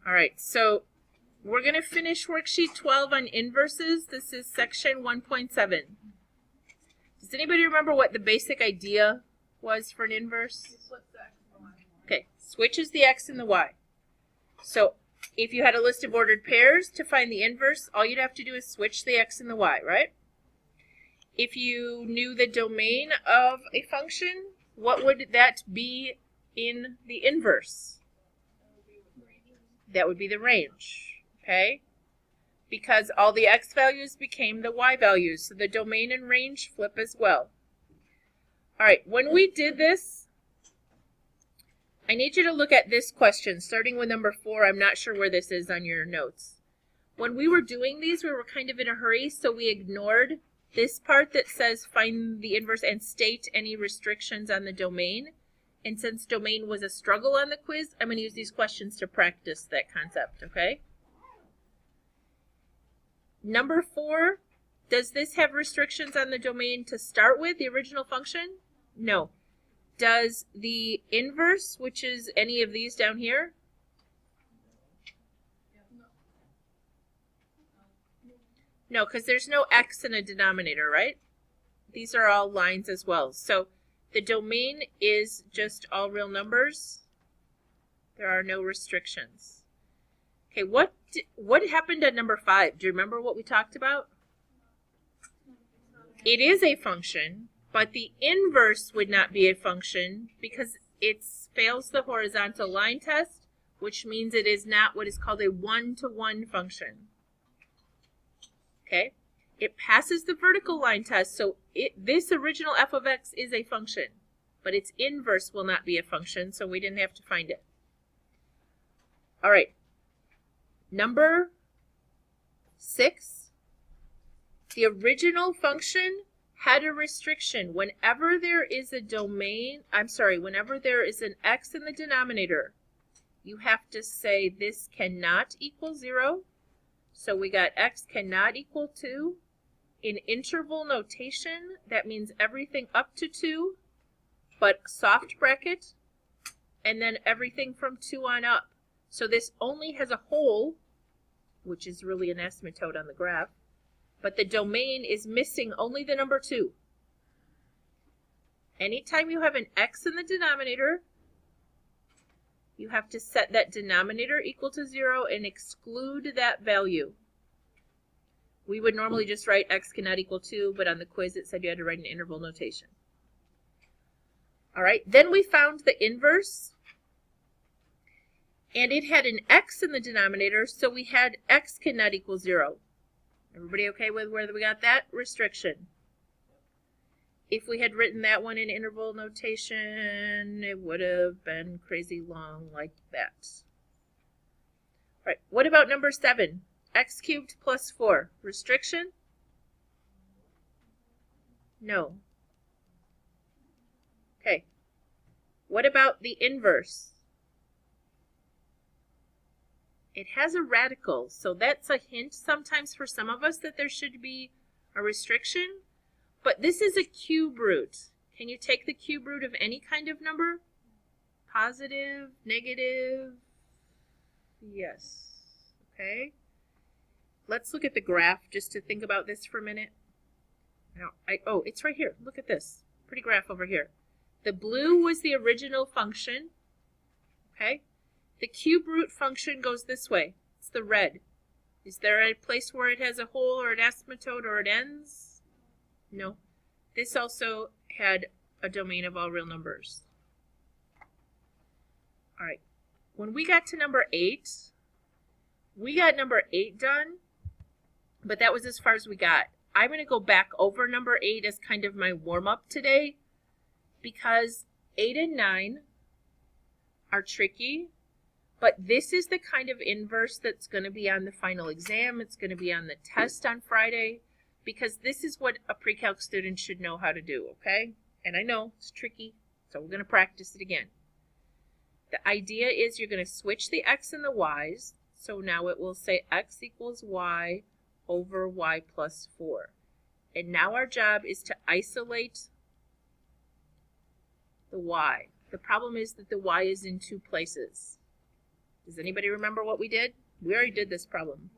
All right, so we're going to finish worksheet 12 on inverses. This is section 1.7. Does anybody remember what the basic idea was for an inverse? Okay, switches the x and the y. So if you had a list of ordered pairs, to find the inverse, all you'd have to do is switch the x and the y, right? If you knew the domain of a function, what would that be in the inverse? That would be the range, okay? Because all the x values became the y values, so the domain and range flip as well. All right, when we did this, I need you to look at this question, starting with number 4. I'm not sure where this is on your notes. When we were doing these, we were kind of in a hurry, so we ignored this part that says find the inverse and state any restrictions on the domain. And since domain was a struggle on the quiz, I'm going to use these questions to practice that concept, okay? Number 4, does this have restrictions on the domain to start with, the original function? No. Does the inverse, which is any of these down here? No, because there's no x in a denominator, right? These are all lines as well. So the domain is just all real numbers. There are no restrictions. Okay, what happened at number 5? Do you remember what we talked about? It is a function, but the inverse would not be a function because it fails the horizontal line test, which means it is not what is called a one-to-one function. Okay? It passes the vertical line test, so this original f of x is a function, but its inverse will not be a function, so we didn't have to find it. All right. Number 6, the original function had a restriction. Whenever there is a whenever there is an x in the denominator, you have to say this cannot equal 0. So we got x cannot equal 2. In interval notation, that means everything up to 2, but soft bracket, and then everything from 2 on up. So this only has a hole, which is really an asymptote on the graph, but the domain is missing only the number 2. Anytime you have an x in the denominator, you have to set that denominator equal to 0 and exclude that value. We would normally just write x cannot equal 2, but on the quiz it said you had to write an interval notation. All right, then we found the inverse, and it had an x in the denominator, so we had x cannot equal 0. Everybody okay with where we got that restriction? If we had written that one in interval notation, it would have been crazy long like that. All right, what about number 7? X cubed plus 4. Restriction? No. Okay. What about the inverse? It has a radical, so that's a hint sometimes for some of us that there should be a restriction. But this is a cube root. Can you take the cube root of any kind of number? Positive, negative? Yes. Okay. Let's look at the graph just to think about this for a minute. Now, oh, it's right here. Look at this. Pretty graph over here. The blue was the original function. Okay. The cube root function goes this way. It's the red. Is there a place where it has a hole or an asymptote or it ends? No. This also had a domain of all real numbers. All right. When we got to number 8, we got number 8 done, but that was as far as we got. I'm going to go back over number 8 as kind of my warm-up today because 8 and 9 are tricky, but this is the kind of inverse that's going to be on the final exam. It's going to be on the test on Friday because this is what a pre-calc student should know how to do, okay? And I know it's tricky, so we're going to practice it again. The idea is you're going to switch the x and the y's, so now it will say x equals y over y plus 4. And now our job is to isolate the y. The problem is that the y is in 2 places. Does anybody remember what we did? We already did this problem.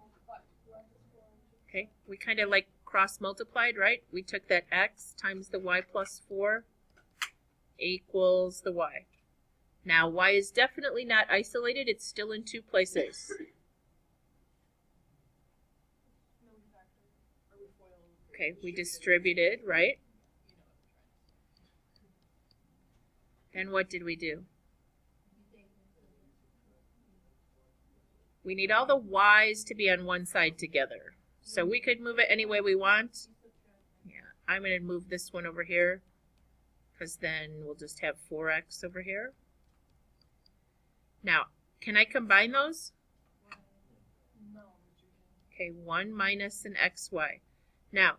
Okay, we kind of like cross multiplied, right? We took that x times the y plus 4 equals the y. Now y is definitely not isolated, it's still in two places. Okay, we distributed, right? Then what did we do? We need all the y's to be on one side together. So we could move it any way we want. Yeah, I'm going to move this one over here because then we'll just have 4x over here. Now, can I combine those? Okay, 1 minus an xy. Now,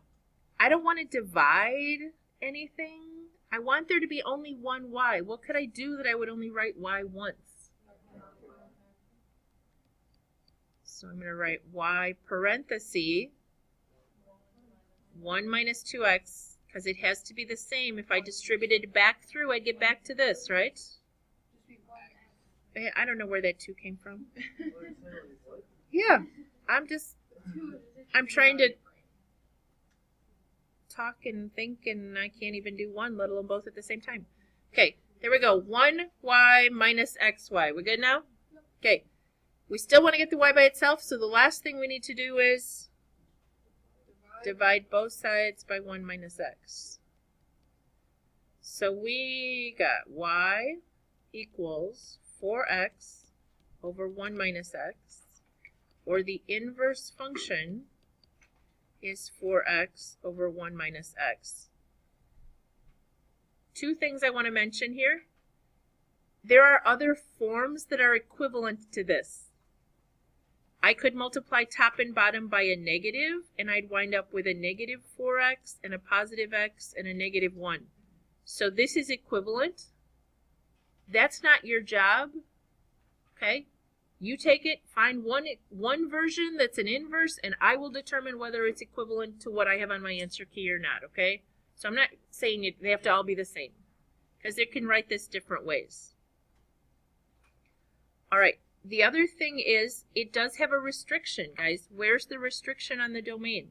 I don't want to divide anything. I want there to be only one y. What could I do that I would only write y once? So I'm going to write y parenthesis 1 minus 2x, because it has to be the same. If I distributed back through, I'd get back to this, right? I don't know where that 2 came from. Yeah, I'm trying to talk and think, and I can't even do one, let alone both at the same time. Okay, there we go. 1y minus xy. We good now? Okay. We still want to get the y by itself, so the last thing we need to do is divide both sides by 1 minus x. So we got y equals 4x over 1 minus x, or the inverse function is 4x over 1 minus x. Two things I want to mention here. There are other forms that are equivalent to this. I could multiply top and bottom by a negative, and I'd wind up with a negative 4x and a positive x and a negative 1. So this is equivalent. That's not your job, okay? You take it, find one version that's an inverse, and I will determine whether it's equivalent to what I have on my answer key or not, okay? So I'm not saying they have to all be the same, because they can write this different ways. All right. The other thing is, it does have a restriction, guys. Where's the restriction on the domain?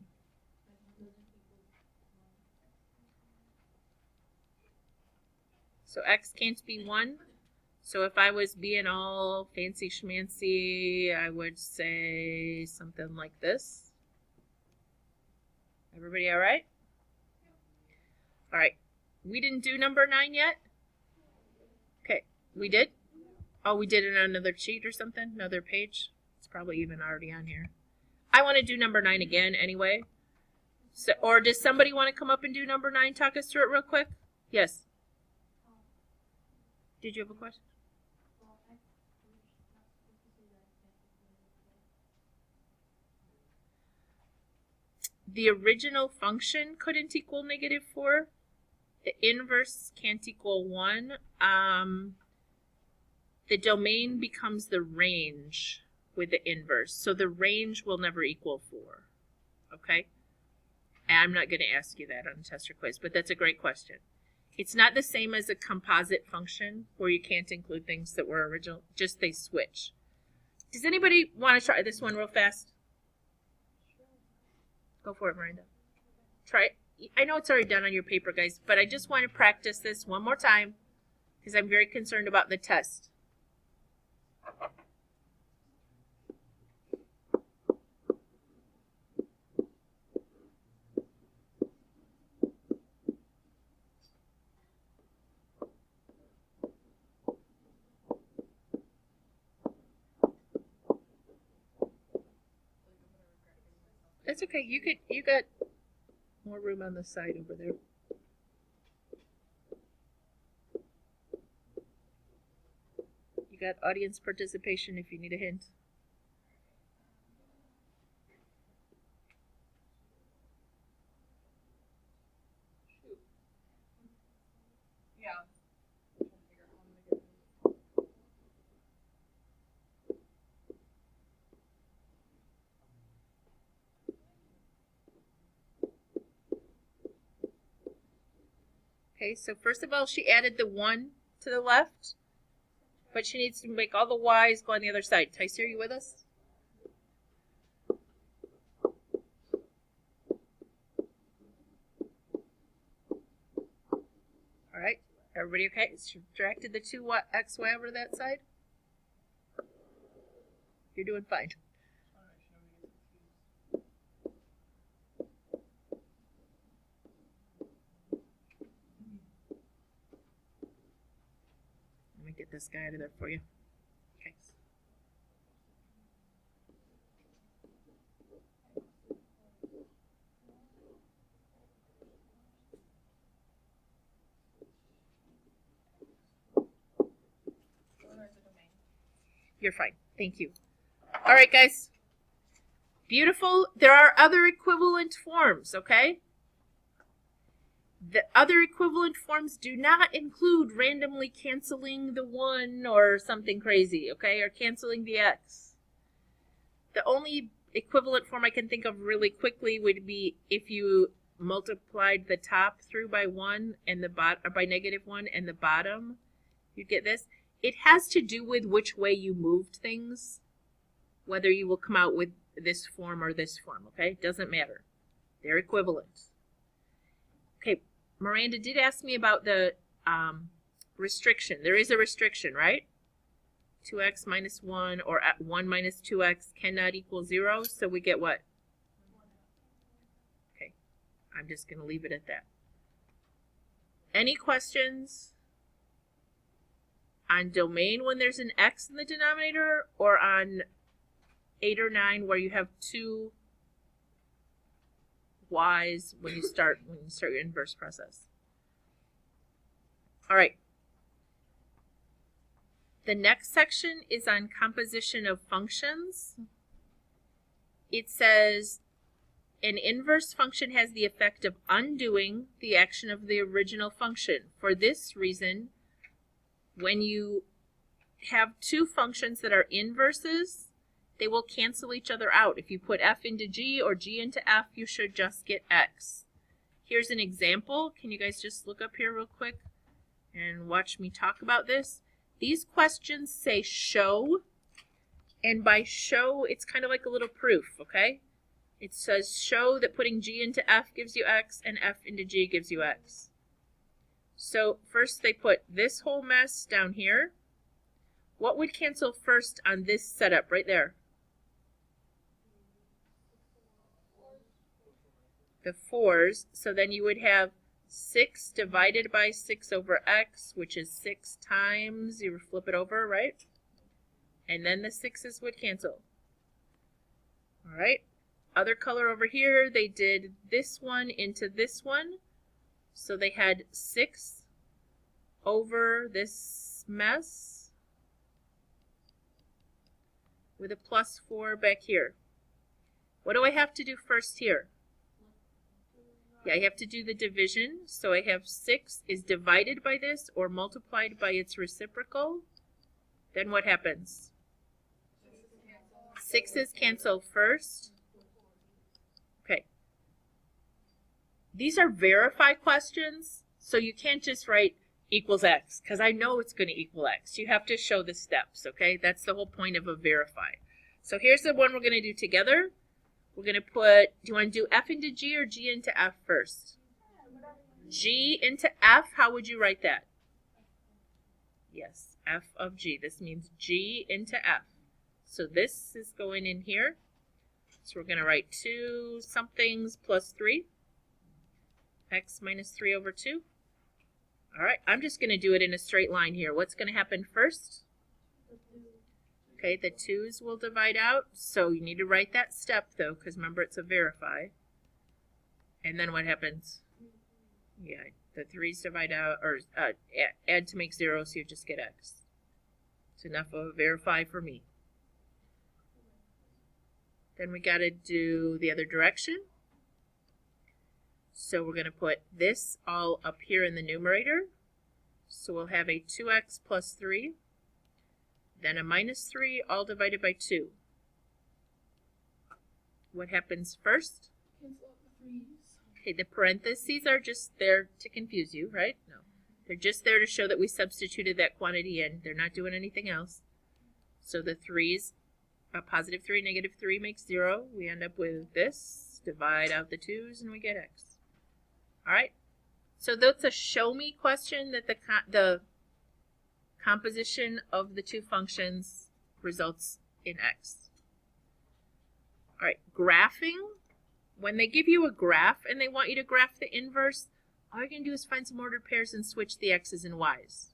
So x can't be 1. So if I was being all fancy schmancy, I would say something like this. Everybody all right? All right. We didn't do number 9 yet? Okay, we did? Oh, we did it on another sheet or something? Another page? It's probably even already on here. I want to do number 9 again anyway. So, or does somebody want to come up and do number 9? Talk us through it real quick. Yes. Did you have a question? The original function couldn't equal negative 4. The inverse can't equal 1. The domain becomes the range with the inverse. So the range will never equal 4. Okay? And I'm not going to ask you that on a test or quiz, but that's a great question. It's not the same as a composite function where you can't include things that were original, just they switch. Does anybody want to try this one real fast? Go for it, Miranda. Try it. I know it's already done on your paper, guys, but I just want to practice this one more time because I'm very concerned about the test. That's okay. You got more room on the side over there. You got audience participation if you need a hint. Okay, so first of all, she added the 1 to the left. But she needs to make all the y's go on the other side. Tyce, are you with us? All right. Everybody okay? Subtracted the 2xy over to that side? You're doing fine. Let me get this guy out of there for you. Okay. You're fine. Thank you. All right, guys. Beautiful. There are other equivalent forms, okay? The other equivalent forms do not include randomly canceling the 1 or something crazy, okay? Or canceling the x. The only equivalent form I can think of really quickly would be if you multiplied the top through by 1 and the bottom, or by -1 and the bottom, you get this. It has to do with which way you moved things, whether you will come out with this form or this form, okay? Doesn't matter. They're equivalent. Okay, Miranda did ask me about the restriction. There is a restriction, right? 2x minus 1 or 1 minus 2x cannot equal 0, so we get what? Okay, I'm just going to leave it at that. Any questions on domain when there's an x in the denominator, or on 8 or 9 where you have 2 y's when you start your inverse process? All right. The next section is on composition of functions. It says an inverse function has the effect of undoing the action of the original function. For this reason, when you have two functions that are inverses, they will cancel each other out. If you put f into g or g into f, you should just get x. Here's an example. Can you guys just look up here real quick and watch me talk about this? These questions say show, and by show, it's kind of like a little proof, okay? It says show that putting g into f gives you x and f into g gives you x. So first they put this whole mess down here. What would cancel first on this setup right there? The 4's. So then you would have 6 divided by 6 over x, which is 6 times, you flip it over, right? And then the 6's would cancel. All right. Other color over here, they did this one into this one. So they had 6 over this mess with a plus 4 back here. What do I have to do first here? Yeah, I have to do the division. So I have 6 is divided by this or multiplied by its reciprocal. Then what happens? 6's cancel first. Okay. These are verify questions, so you can't just write equals x, because I know it's going to equal x. You have to show the steps, okay? That's the whole point of a verify. So here's the one we're going to do together. We're going to put, do you want to do f into g or g into f first? G into f, how would you write that? Yes, f of g. This means g into f. So this is going in here. So we're going to write 2 somethings plus 3. X minus 3 over 2. All right, I'm just going to do it in a straight line here. What's going to happen first? Okay, the 2's will divide out. So you need to write that step, though, because remember, it's a verify. And then what happens? Yeah, the 3's divide out, or add to make 0, so you just get x. It's enough of a verify for me. Then we got to do the other direction. So we're going to put this all up here in the numerator. So we'll have a 2x plus 3, then a minus 3, all divided by 2. What happens first? Cancel out the 3's. Okay, the parentheses are just there to confuse you, right? No. They're just there to show that we substituted that quantity in. They're not doing anything else. So the 3's, a positive 3, negative 3 makes 0. We end up with this. Divide out the 2's and we get x. All right. So that's a show me question that the composition of the two functions results in x. All right, graphing. When they give you a graph and they want you to graph the inverse, all you're going to do is find some ordered pairs and switch the x's and y's.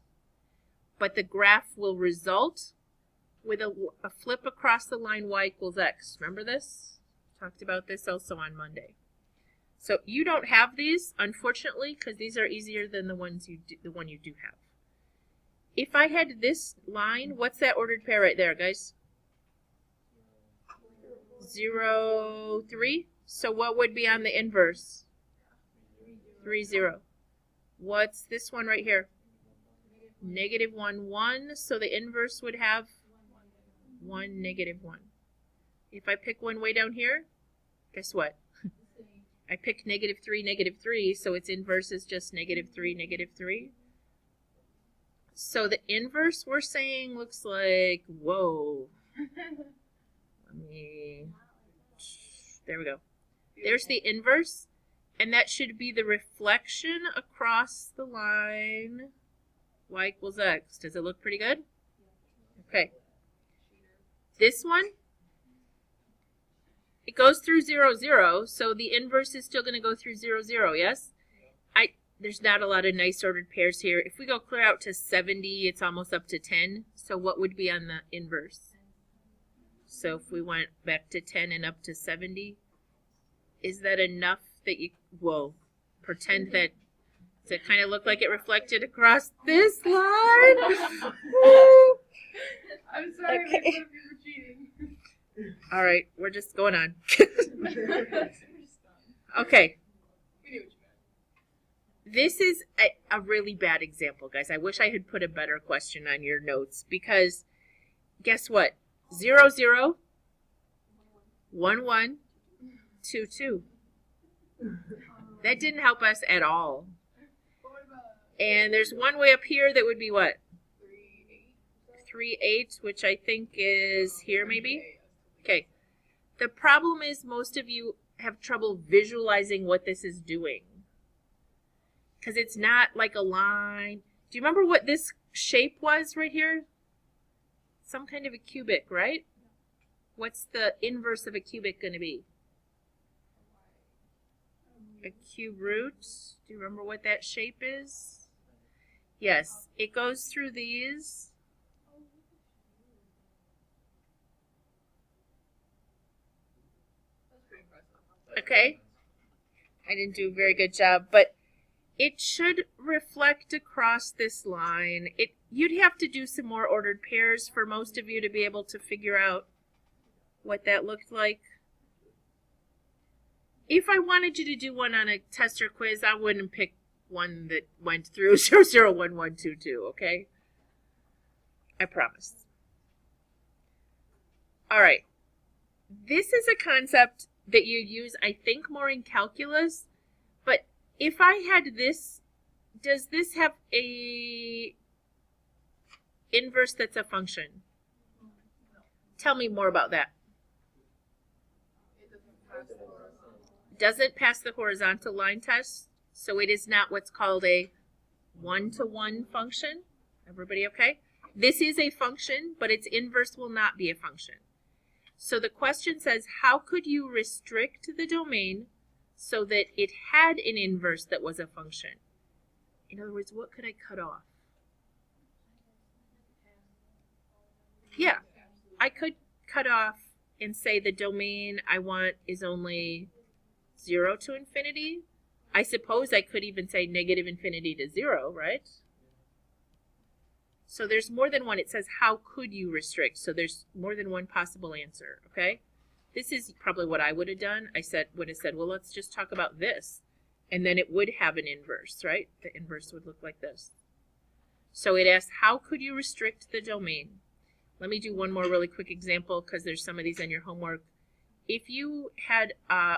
But the graph will result with a flip across the line y equals x. Remember this? Talked about this also on Monday. So you don't have these, unfortunately, because these are easier than the one you do have. If I had this line, what's that ordered pair right there, guys? 0, 3. So what would be on the inverse? 3, 0. What's this one right here? Negative 1, 1. So the inverse would have 1, negative 1. If I pick one way down here, guess what? I pick negative 3, so its inverse is just negative 3, negative 3. So the inverse we're saying looks like, whoa. There we go. There's the inverse, and that should be the reflection across the line y equals x. Does it look pretty good? Okay. This one, it goes through 0, 0, so the inverse is still going to go through 0, 0, yes? There's not a lot of nice ordered pairs here. If we go clear out to 70, it's almost up to 10. So what would be on the inverse? So if we went back to 10 and up to 70, is that enough that you, whoa, pretend that, does it kind of look like it reflected across this line? I'm sorry, Okay. if you were cheating. All right, we're just going on. Okay. This is a really bad example, guys. I wish I had put a better question on your notes because guess what? 0, 0, 1, 1, 2, 2. That didn't help us at all. And there's one way up here that would be what? 3, 8, which I think is here maybe? Okay. The problem is most of you have trouble visualizing what this is doing. Because it's not like a line. Do you remember what this shape was right here? Some kind of a cubic, right? What's the inverse of a cubic going to be? A cube root. Do you remember what that shape is? Yes, it goes through these. Okay. I didn't do a very good job, but it should reflect across this line. You'd have to do some more ordered pairs for most of you to be able to figure out what that looked like. If I wanted you to do one on a test or quiz, I wouldn't pick one that went through 0, 0, 1, 1, 2, 2, okay? I promise. All right. This is a concept that you use, I think, more in calculus, but if I had this, does this have a inverse that's a function? Tell me more about that. Doesn't pass the horizontal line test, so it is not what's called a one-to-one function. Everybody okay? This is a function, but its inverse will not be a function. So the question says, how could you restrict the domain so that it had an inverse that was a function? In other words, what could I cut off? Yeah, I could cut off and say the domain I want is only 0 to infinity. I suppose I could even say negative infinity to 0, right? So there's more than one. It says, how could you restrict? So there's more than one possible answer, okay? This is probably what I would have done. I would have said, well, let's just talk about this. And then it would have an inverse, right? The inverse would look like this. So it asks, how could you restrict the domain? Let me do one more really quick example because there's some of these on your homework. If you had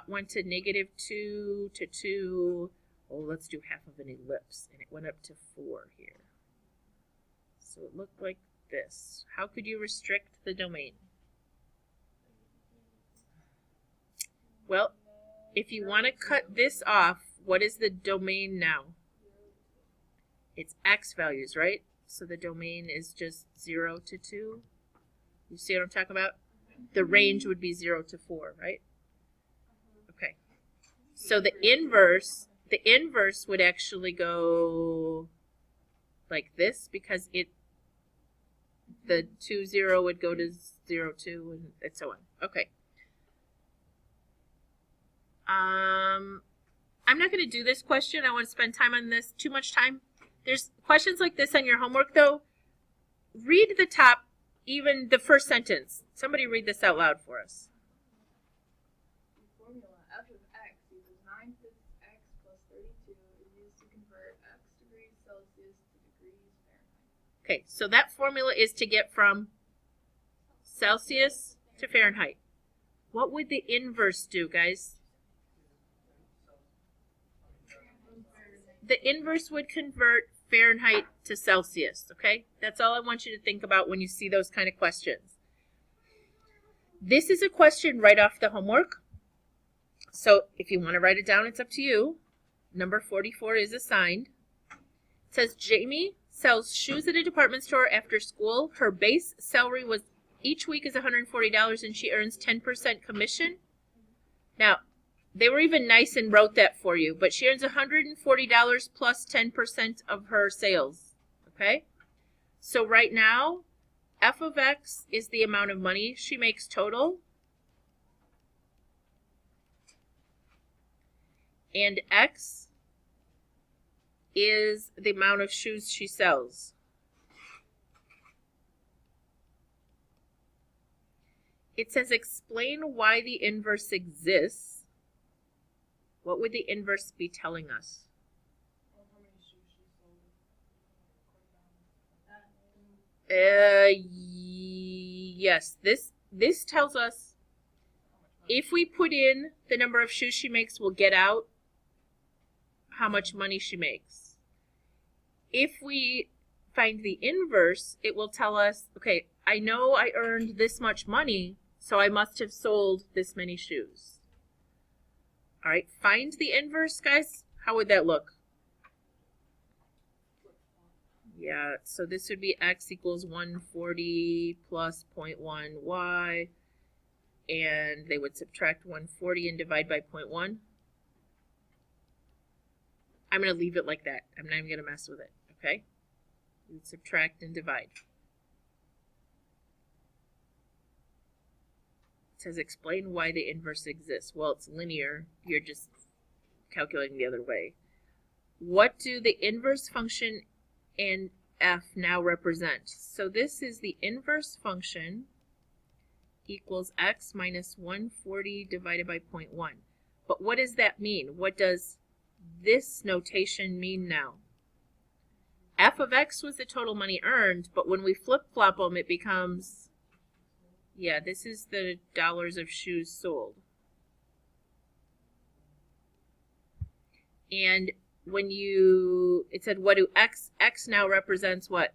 went to -2 to 2 Oh, let's do half of an ellipse, and it went up to 4 here. So it looked like this. How could you restrict the domain? Well, if you want to cut this off, what is the domain now? It's x values, right? So the domain is just 0 to 2. You see what I'm talking about? The range would be 0 to 4, right? Okay. So the inverse would actually go like this, because the 2, 0 would go to 0, 2, and so on. Okay. I'm not going to do this question. I want to spend time on this. Too much time. There's questions like this on your homework, though. Read the top, even the first sentence. Somebody read this out loud for us. The formula f of x equals 9/5 x plus 32 is used to convert x degrees Celsius to degrees Fahrenheit. Okay, so that formula is to get from Celsius to Fahrenheit. What would the inverse do, guys? The inverse would convert Fahrenheit to Celsius, okay? That's all I want you to think about when you see those kind of questions. This is a question right off the homework. So if you want to write it down, it's up to you. Number 44 is assigned. It says Jamie sells shoes at a department store after school. Her base salary was each week is $140 and she earns 10% commission. Now, they were even nice and wrote that for you, but she earns $140 plus 10% of her sales, okay? So right now, f of x is the amount of money she makes total, and x is the amount of shoes she sells. It says explain why the inverse exists. What would the inverse be telling us? Yes, this tells us if we put in the number of shoes she makes, we'll get out how much money she makes. If we find the inverse, it will tell us, okay, I know I earned this much money, so I must have sold this many shoes. All right, find the inverse, guys. How would that look? Yeah, so this would be x equals 140 plus 0.1 y, and they would subtract 140 and divide by 0.1. I'm going to leave it like that. I'm not even going to mess with it, okay? You would subtract and divide. It says explain why the inverse exists. Well, it's linear. You're just calculating the other way. What do the inverse function and f now represent? So this is the inverse function equals x minus 140 divided by 0.1. But what does that mean? What does this notation mean now? F of x was the total money earned, but when we flip-flop them, it becomes, yeah, this is the dollars of shoes sold. And when it said what do x now represents what?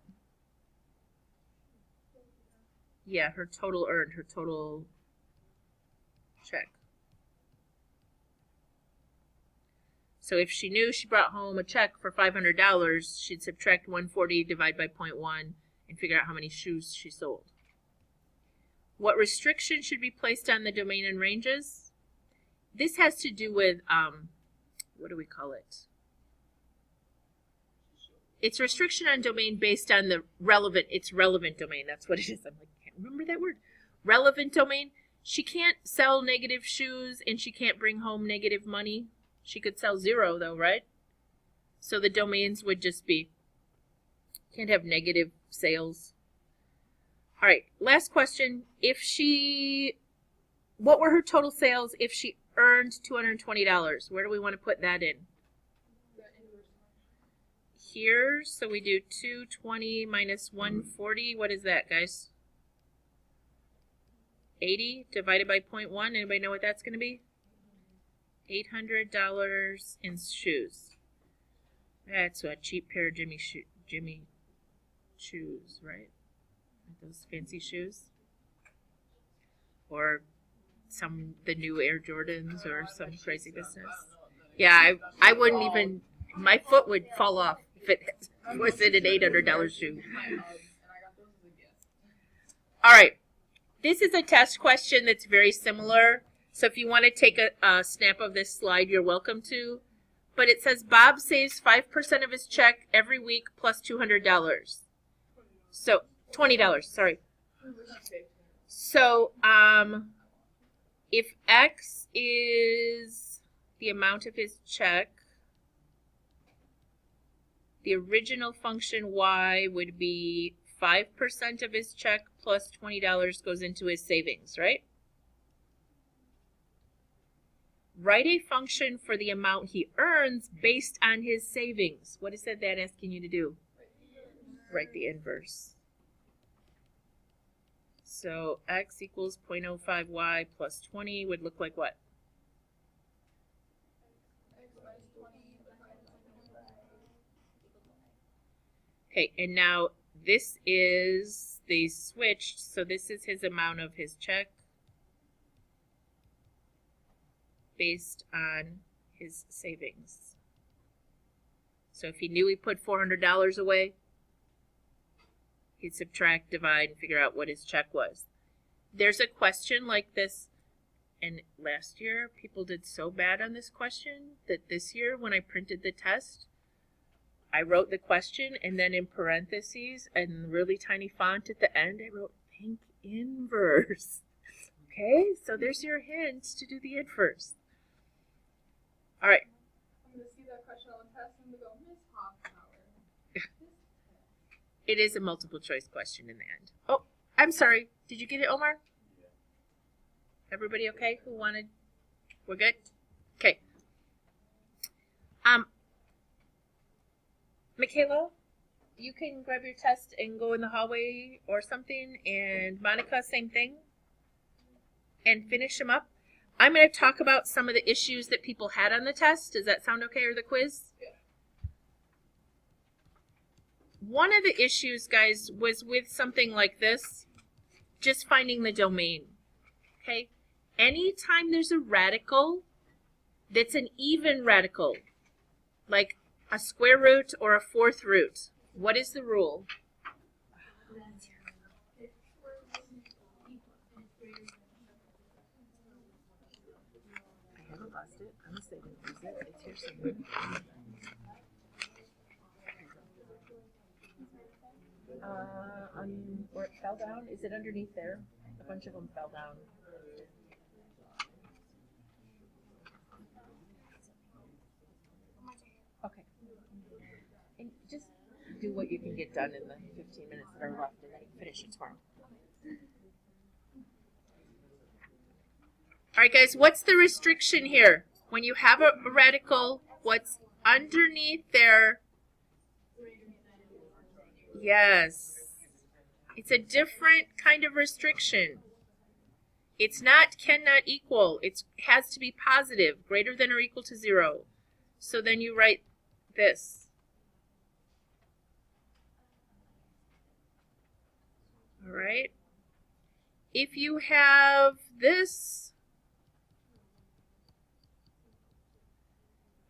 Yeah, her total earned, her total check. So if she knew she brought home a check for $500, she'd subtract 140, divide by 0.1, and figure out how many shoes she sold. What restriction should be placed on the domain and ranges? This has to do with, what do we call it? It's restriction on domain based on the relevant domain. That's what it is. I'm like, I can't remember that word. Relevant domain. She can't sell negative shoes and she can't bring home negative money. She could sell 0 though, right? So the domains would just be, can't have negative sales. All right, last question. What were her total sales if she earned $220? Where do we want to put that in? Here, so we do 220 minus 140. What is that, guys? 80 divided by 0.1. Anybody know what that's going to be? $800 in shoes. That's a cheap pair of Jimmy shoes, right? Those fancy shoes. Or the new Air Jordans or some crazy business. Yeah, I wouldn't even, my foot would fall off if it was in an $800 shoe. All right, this is a test question that's very similar. So if you want to take a snap of this slide, you're welcome to. But it says Bob saves 5% of his check every week plus $200. So $20, sorry. So if X is the amount of his check, the original function Y would be 5% of his check plus $20 goes into his savings, right? Write a function for the amount he earns based on his savings. What is that asking you to do? Write the inverse. So X equals 0.05Y plus 20 would look like what? Okay, and now this is, they switched, so this is his amount of his check based on his savings. So if he knew he put $400 away, he'd subtract, divide, and figure out what his check was. There's a question like this, and last year people did so bad on this question that this year when I printed the test, I wrote the question and then in parentheses and really tiny font at the end, I wrote think inverse. Okay, so there's your hint to do the inverse. All right. I'm going to see that question on the test and I'm going to go, Miss Hoffpower. It is a multiple choice question in the end. Oh, I'm sorry. Did you get it, Omar? Everybody okay? Who wanted? We're good? Okay. Michaela, you can grab your test and go in the hallway or something, and Monica, same thing, and finish them up. I'm going to talk about some of the issues that people had on the test. Does that sound okay, or the quiz? Yeah. One of the issues, guys, was with something like this, just finding the domain, okay? Anytime there's a radical that's an even radical, like a square root or a fourth root, what is the rule? I haven't lost it. I'm just saying it's here somewhere. Where it fell down? Is it underneath there? A bunch of them fell down. Okay. And just do what you can get done in the 15 minutes that are left and then finish it tomorrow. All right, guys, what's the restriction here? When you have a radical, what's underneath there? Yes. It's a different kind of restriction. It's not cannot equal. It has to be positive, greater than or equal to 0. So then you write this. All right. If you have this,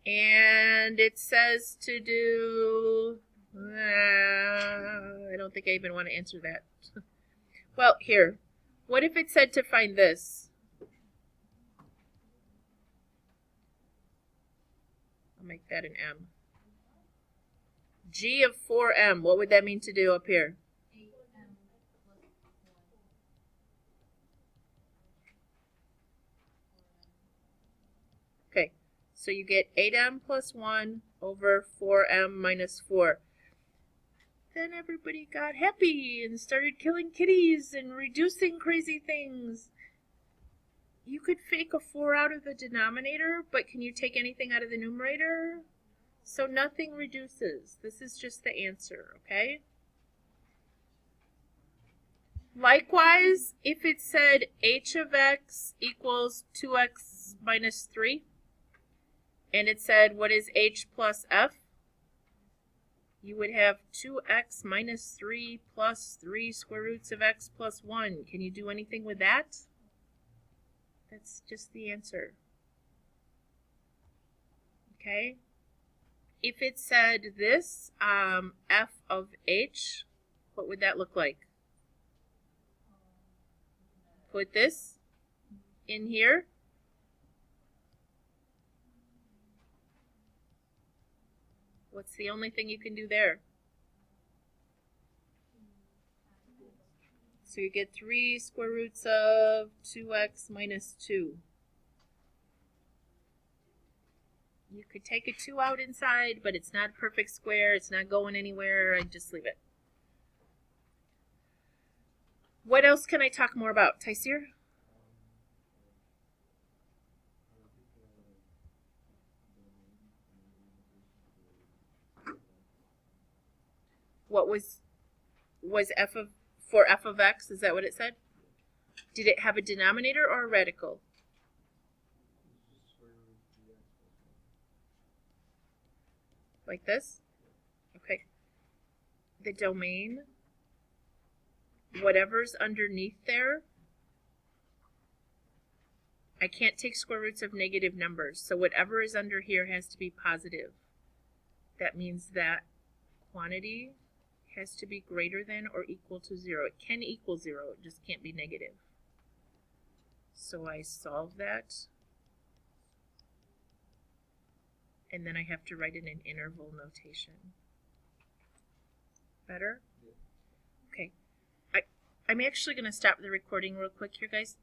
and it says to do, I don't think I even want to answer that. Well, here, what if it said to find this? I'll make that an M. G of 4M, what would that mean to do up here? Okay, so you get 8M plus 1 over 4M minus 4. Then everybody got happy and started killing kitties and reducing crazy things. You could fake a 4 out of the denominator, but can you take anything out of the numerator? So nothing reduces. This is just the answer, okay? Likewise, if it said h of x equals 2x minus 3, and it said what is h plus f? you would have 2x minus 3 plus 3 square roots of x plus 1. Can you do anything with that? That's just the answer. Okay? If it said this, f of h, what would that look like? Put this in here. What's the only thing you can do there? So you get 3 square roots of 2x minus 2. You could take a 2 out inside, but it's not a perfect square. It's not going anywhere. I'd just leave it. What else can I talk more about, Taisir? What was for f of x? Is that what it said? Did it have a denominator or a radical? Like this? Okay. The domain, whatever's underneath there, I can't take square roots of negative numbers, so whatever is under here has to be positive. That means that quantity has to be greater than or equal to 0. It can equal 0, it just can't be negative. So I solve that, and then I have to write it in interval notation. Better? Okay. I'm actually going to stop the recording real quick here, guys.